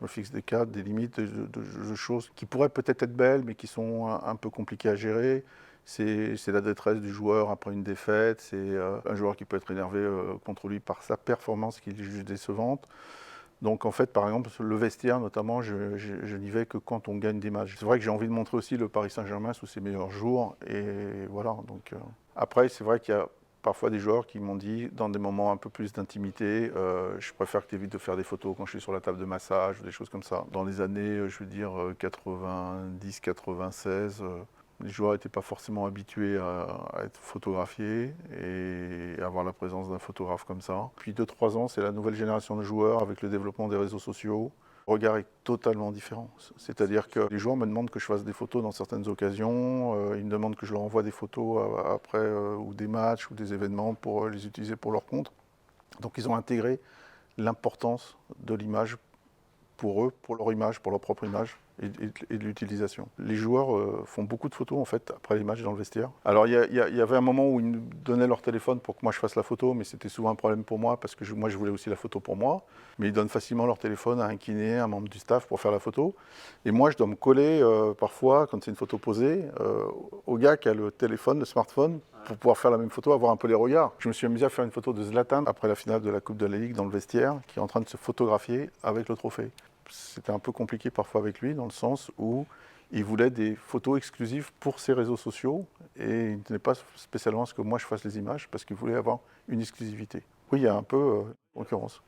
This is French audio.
me fixe des cadres, des limites de choses qui pourraient peut-être être belles, mais qui sont un peu compliquées à gérer. C'est la détresse du joueur après une défaite, c'est un joueur qui peut être énervé contre lui par sa performance qu'il juge décevante. Donc en fait, par exemple, le vestiaire notamment, je n'y vais que quand on gagne des matchs. C'est vrai que j'ai envie de montrer aussi le Paris Saint-Germain sous ses meilleurs jours. Et voilà. Donc, après, c'est vrai qu'il y a parfois des joueurs qui m'ont dit, dans des moments un peu plus d'intimité, je préfère que tu évites de faire des photos quand je suis sur la table de massage ou des choses comme ça. Dans les années, je veux dire, 90, 96, les joueurs n'étaient pas forcément habitués à être photographiés et avoir la présence d'un photographe comme ça. Puis 2-3 ans, c'est la nouvelle génération de joueurs avec le développement des réseaux sociaux. Le regard est totalement différent. C'est-à-dire que les joueurs me demandent que je fasse des photos dans certaines occasions, ils me demandent que je leur envoie des photos après ou des matchs ou des événements pour les utiliser pour leur compte. Donc ils ont intégré l'importance de l'image pour eux, pour leur image, pour leur propre image et de l'utilisation. Les joueurs font beaucoup de photos en fait après les matchs dans le vestiaire. Alors il y avait un moment où ils me donnaient leur téléphone pour que moi je fasse la photo, mais c'était souvent un problème pour moi parce que moi je voulais aussi la photo pour moi. Mais ils donnent facilement leur téléphone à un kiné, à un membre du staff pour faire la photo. Et moi je dois me coller parfois, quand c'est une photo posée, au gars qui a le téléphone, le smartphone, pour pouvoir faire la même photo, avoir un peu les regards. Je me suis amusé à faire une photo de Zlatan après la finale de la Coupe de la Ligue dans le vestiaire, qui est en train de se photographier avec le trophée. C'était un peu compliqué parfois avec lui, dans le sens où il voulait des photos exclusives pour ses réseaux sociaux et il ne tenait pas spécialement à ce que moi je fasse les images parce qu'il voulait avoir une exclusivité. Oui, il y a un peu concurrence.